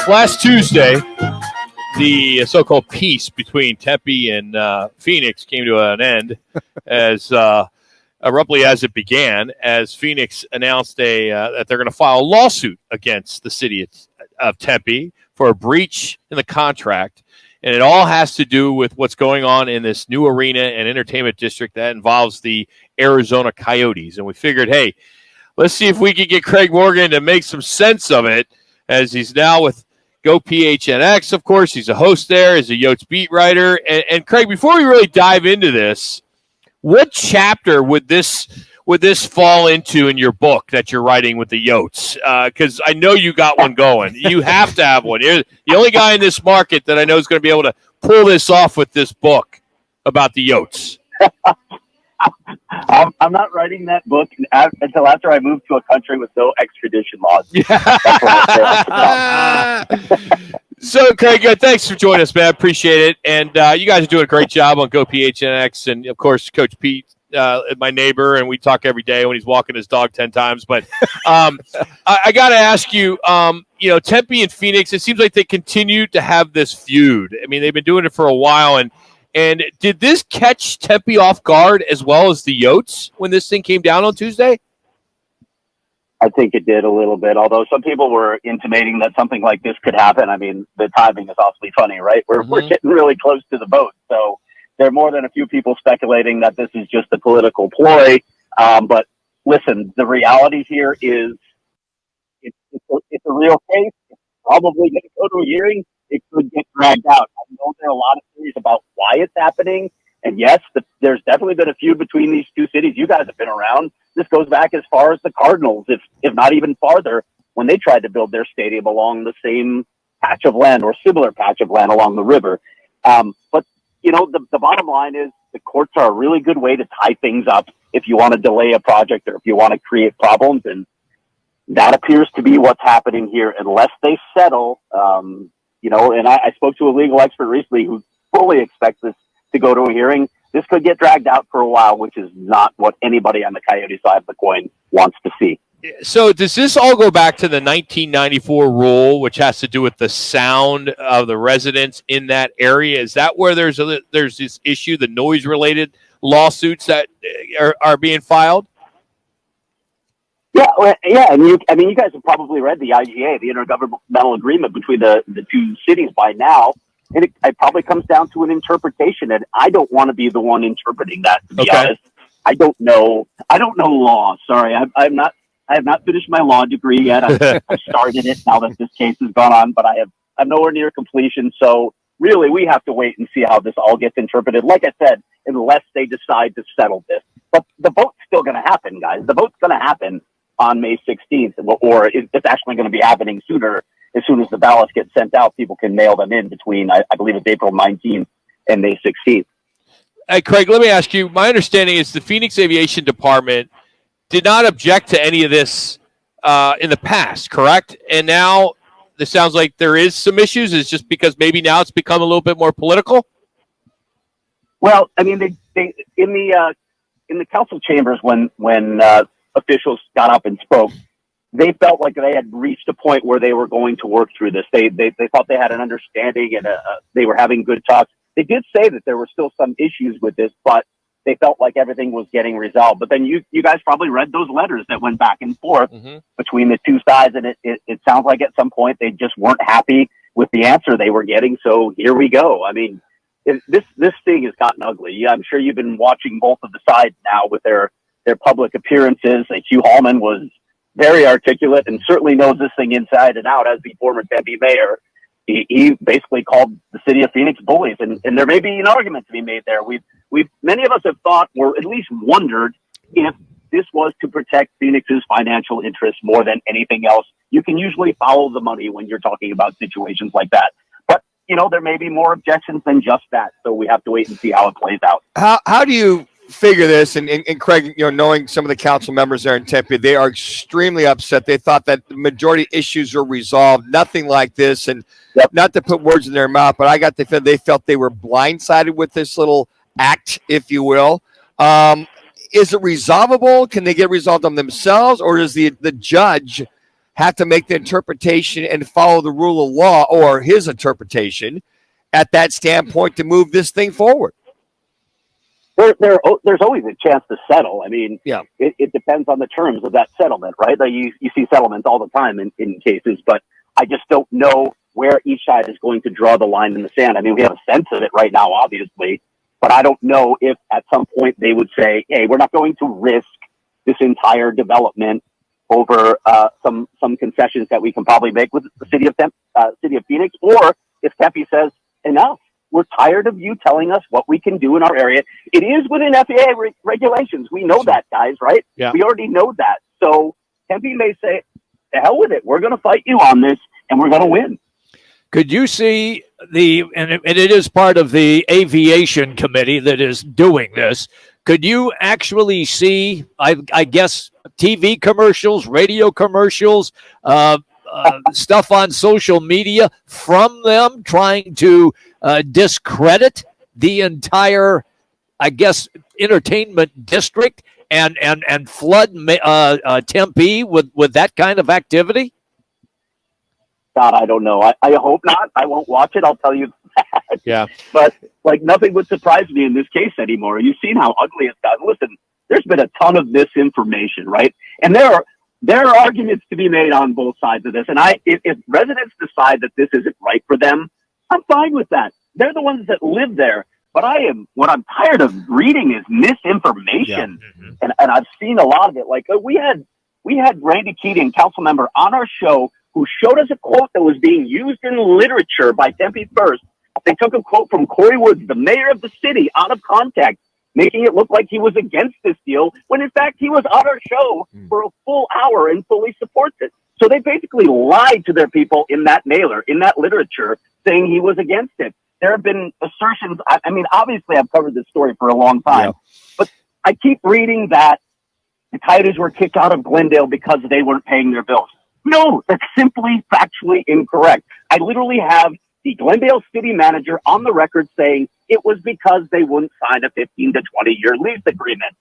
last Tuesday, the so-called peace between Tempe and Phoenix came to an end as abruptly as it began, as Phoenix announced that they're going to file a lawsuit against the city of Tempe for a breach in the contract. And it all has to do with what's going on in this new arena and entertainment district that involves the Arizona Coyotes. And we figured, hey, let's see if we can get Craig Morgan to make some sense of it, as he's now with Go PHNX, of course. He's a host there, he's a Yotes beat writer. And Craig, before we really dive into this, what chapter would this fall into in your book that you're writing with the Yotes? Because I know you got one going. You have to have one. You're the only guy in this market that I know is going to be able to pull this off with this book about the Yotes. I'm not writing that book until after I move to a country with no extradition laws. So, Craig, thanks for joining us, man. Appreciate it. And you guys are doing a great job on Go PHNX. And, of course, Coach Pete, my neighbor, and we talk every day when he's walking his dog 10 times. But I got to ask you, Tempe and Phoenix, it seems like they continue to have this feud. I mean, they've been doing it for a while. And did this catch Tempe off guard as well as the Yotes when this thing came down on Tuesday? I think it did a little bit, although some people were intimating that something like this could happen. I mean, the timing is awfully funny, right? We're getting really close to the vote. So there are more than a few people speculating that this is just a political ploy. But listen, the reality here is it's a real case. It's probably going to go to a hearing. It could get dragged out. I know there are a lot of theories about why it's happening. And yes, there's definitely been a feud between these two cities. You guys have been around. This goes back as far as the Cardinals, if not even farther, when they tried to build their stadium along the same patch of land or similar patch of land along the river. But, the bottom line is the courts are a really good way to tie things up if you want to delay a project or if you want to create problems. And that appears to be what's happening here unless they settle. And I spoke to a legal expert recently who fully expects this to go to a hearing. This could get dragged out for a while, which is not what anybody on the Coyote side of the coin wants to see. So does this all go back to the 1994 rule, which has to do with the sound of the residents in that area? Is that where there's this issue, the noise-related lawsuits that are being filed? Yeah, and you guys have probably read the IGA, the Intergovernmental Agreement between the two cities by now, and it probably comes down to an interpretation. And I don't want to be the one interpreting that. To be honest, I don't know law. Sorry, I have not finished my law degree yet. I started it now that this case has gone on, but I'm nowhere near completion. So really, we have to wait and see how this all gets interpreted. Like I said, unless they decide to settle this, but the vote's still going to happen, guys. The vote's going to happen on May 16th, or it's actually going to be happening sooner. As soon as the ballots get sent out, people can mail them in between, I believe it's April 19th and May 16th. Hey, Craig, let me ask you, my understanding is the Phoenix Aviation Department did not object to any of this in the past, correct? And now this sounds like there is some issues. It's just because maybe now it's become a little bit more political? Well, I mean, they in the council chambers when officials got up and spoke, they felt like they had reached a point where they were going to work through this. They thought they had an understanding and they were having good talks. They did say that there were still some issues with this, but they felt like everything was getting resolved. But then you guys probably read those letters that went back and forth between the two sides, and it sounds like at some point they just weren't happy with the answer they were getting. So here we go. I mean, this thing has gotten ugly. I'm sure you've been watching both of the sides now with their public appearances. Hugh Hallman was very articulate and certainly knows this thing inside and out as the former Tempe mayor. He basically called the city of Phoenix bullies, and there may be an argument to be made there. Many of us have thought, or at least wondered, if this was to protect Phoenix's financial interests more than anything else. You can usually follow the money when you're talking about situations like that. But, there may be more objections than just that. So we have to wait and see how it plays out. How do you figure this? And Craig, knowing some of the council members there in Tempe, they are extremely upset. They thought that the majority issues are resolved, nothing like this. And not to put words in their mouth, but I got the feeling they felt they were blindsided with this little act, if you will. Is it resolvable? Can they get resolved on themselves, or does the judge have to make the interpretation and follow the rule of law or his interpretation at that standpoint to move this thing forward. There's always a chance to settle. I mean, yeah, it depends on the terms of that settlement, right? Like you see settlements all the time in cases, but I just don't know where each side is going to draw the line in the sand. I mean, we have a sense of it right now, obviously, but I don't know if at some point they would say, hey, we're not going to risk this entire development over some concessions that we can probably make with the city of Phoenix, or if Tempe says, enough. We're tired of you telling us what we can do in our area. It is within FAA regulations. We know that, guys, right? Yeah. We already know that. So Tempe may say, the hell with it. We're going to fight you on this, and we're going to win. Could you see and it is part of the aviation committee that is doing this, could you actually see, I guess, TV commercials, radio commercials, stuff on social media from them trying to discredit the entire, I guess, entertainment district and flood Tempe with that kind of activity? God, I don't know. I hope not. I won't watch it. I'll tell you that. Yeah. But like nothing would surprise me in this case anymore. You've seen how ugly it's gotten. Listen, there's been a ton of misinformation, right? And there are arguments to be made on both sides of this. And if residents decide that this isn't right for them, I'm fine with that. They're the ones that live there. But what I'm tired of reading is misinformation. Yeah. Mm-hmm. And I've seen a lot of it. Like we had Randy Keating, council member, on our show who showed us a quote that was being used in literature by Tempe First. They took a quote from Corey Woods, the mayor of the city, out of context, making it look like he was against this deal, when in fact he was on our show for a full hour and fully supports it. So they basically lied to their people in that mailer, in that literature, saying he was against it. There have been assertions. I mean, obviously I've covered this story for a long time, but I keep reading that the Coyotes were kicked out of Glendale because they weren't paying their bills. No, that's simply factually incorrect. I literally have the Glendale city manager on the record saying it was because they wouldn't sign a 15 to 20-year lease agreement.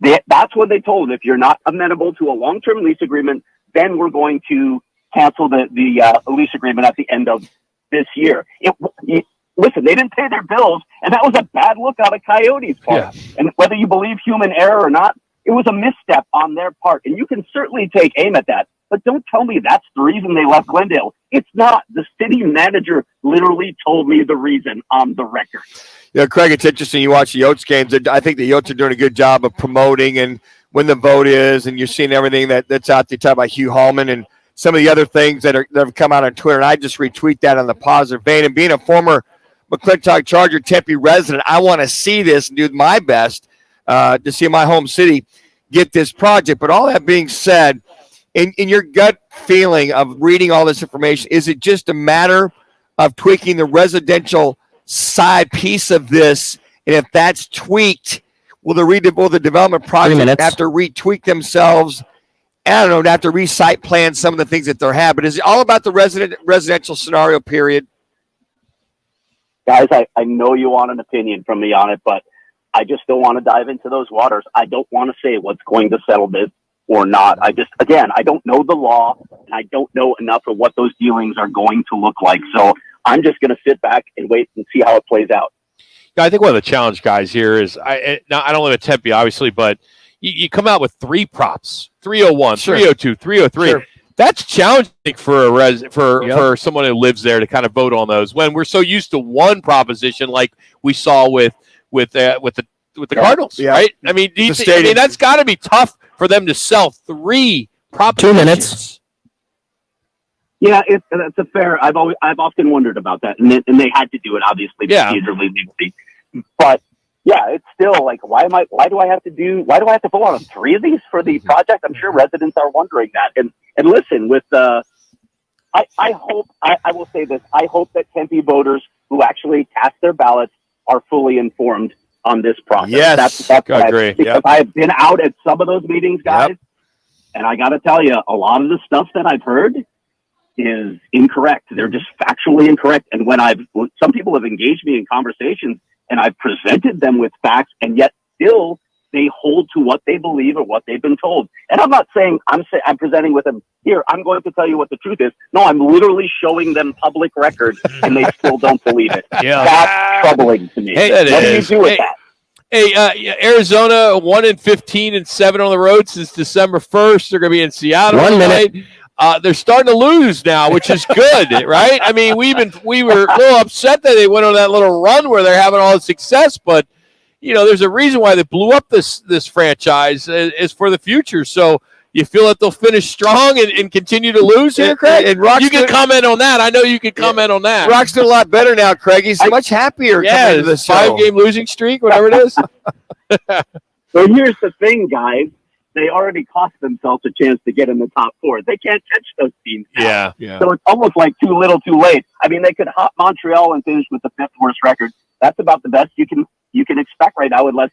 That's what they told them. If you're not amenable to a long-term lease agreement, then we're going to cancel the lease agreement at the end of this year. Listen, they didn't pay their bills, and that was a bad look out of Coyotes' part. Yeah. And whether you believe human error or not, it was a misstep on their part, and you can certainly take aim at that. But don't tell me that's the reason they left Glendale. It's not. The city manager literally told me the reason on the record. Yeah, Craig, it's interesting. You watch the Yotes games. I think the Yotes are doing a good job of promoting and when the vote is, and you're seeing everything that's out there. Talk about Hugh Hallman and some of the other things that have come out on Twitter, and I just retweet that on the positive vein. And being a former McClintock Charger Tempe resident, I want to see this and do my best to see my home city get this project. But all that being said, in your gut feeling of reading all this information, is it just a matter of tweaking the residential side piece of this? And if that's tweaked, will the development project have to retweak themselves? I don't know, have to re-site plan some of the things that they have. But is it all about the residential scenario, period? Guys, I know you want an opinion from me on it, but I just don't want to dive into those waters. I don't want to say what's going to settle this or not. I don't know the law, and I don't know enough of what those dealings are going to look like. So I'm just going to sit back and wait and see how it plays out. Yeah, I think one of the challenge, guys, here is I don't live in Tempe, obviously, but you come out with three props: 301, sure. 302, 303. Sure. That's challenging for someone who lives there to kind of vote on those when we're so used to one proposition, like we saw with the Cardinals, right? I mean, that's got to be tough for them to sell three propositions. 2 minutes. Yeah, that's a fair. I've often wondered about that, and they had to do it, obviously, procedurally, legally. But yeah, it's still like, why do I have to vote on 3 of these for the project? I'm sure residents are wondering that. And listen, with I will say this: I hope that Tempe voters who actually cast their ballots are fully informed on this process. Yes, that's I agree. Because I have been out at some of those meetings, guys, and I got to tell you, a lot of the stuff that I've heard is incorrect. They're just factually incorrect. And when some people have engaged me in conversations and I've presented them with facts, and yet still they hold to what they believe or what they've been told. And I'm not saying I'm presenting with them here. I'm going to tell you what the truth is. No, I'm literally showing them public record, and they still don't believe it. Yeah. That's troubling to me. Hey, what do you do with that? Hey, Arizona 1-15-7 on the road since December 1st. They're going to be in Seattle 1 minute. tonight. They're starting to lose now, which is good, right? I mean, we were a little upset that they went on that little run where they're having all the success, but there's a reason why they blew up this franchise is for the future. So you feel that they'll finish strong and continue to lose here, Craig? And Rock's you can comment on that. I know you can comment on that. Rock's doing a lot better now, Craig. He's much happier coming into this 5-game losing streak, whatever it is. So here's the thing, guys. They already cost themselves a chance to get in the top 4. They can't catch those teams now. Yeah. So it's almost like too little, too late. I mean, they could hop Montreal and finish with the 5th worst record. That's about the best you can expect right now, unless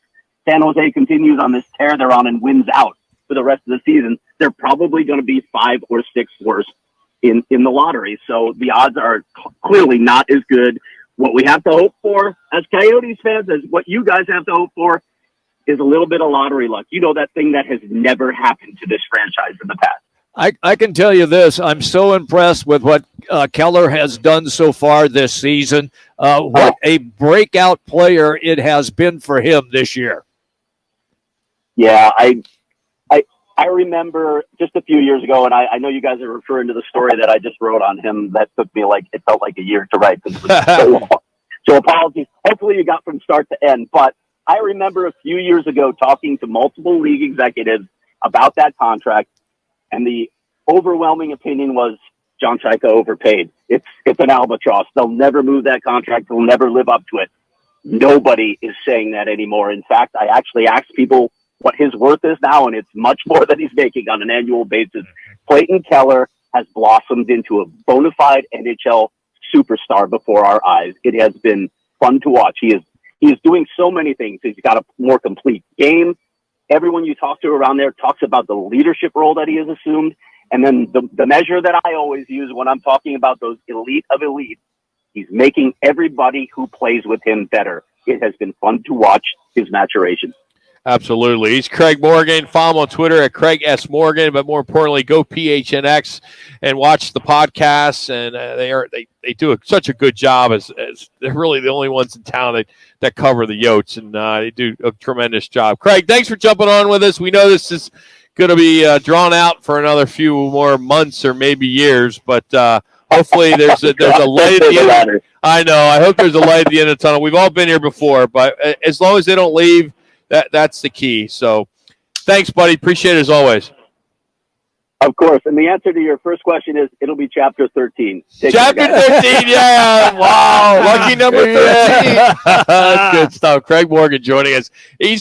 San Jose continues on this tear they're on and wins out for the rest of the season. They're probably going to be 5 or 6 worst in the lottery. So the odds are clearly not as good. What we have to hope for as Coyotes fans, as what you guys have to hope for, is a little bit of lottery luck. That thing that has never happened to this franchise in the past. I can tell you this. I'm so impressed with what Keller has done so far this season. What a breakout player it has been for him this year. Yeah, I remember just a few years ago, and I know you guys are referring to the story that I just wrote on him. That took me it felt like a year to write. It was so long. So apologies. Hopefully you got from start to end. But I remember a few years ago talking to multiple league executives about that contract, and the overwhelming opinion was John Chaika overpaid. It's an albatross. They'll never move that contract. They'll never live up to it. Nobody is saying that anymore. In fact, I actually asked people what his worth is now, and it's much more than he's making on an annual basis. Clayton Keller has blossomed into a bona fide NHL superstar before our eyes. It has been fun to watch. He is doing so many things. He's got a more complete game. Everyone you talk to around there talks about the leadership role that he has assumed. And then the measure that I always use when I'm talking about those elite of elite, he's making everybody who plays with him better. It has been fun to watch his maturation. Absolutely. He's Craig Morgan. Follow him on Twitter at Craig S. Morgan. But more importantly, go PHNX and watch the podcasts. And they do such a good job as they're really the only ones in town that cover the Yotes. And they do a tremendous job. Craig, thanks for jumping on with us. We know this is going to be drawn out for another few more months or maybe years. But hopefully there's a light at the end. I know. I hope there's a light at the end of the tunnel. We've all been here before. But as long as they don't leave, that's the key. So thanks, buddy. Appreciate it as always. Of course. And the answer to your first question is it'll be chapter 13. Chapter 13, yeah. Wow. Lucky number 13. That's good stuff. Craig Morgan joining us. He's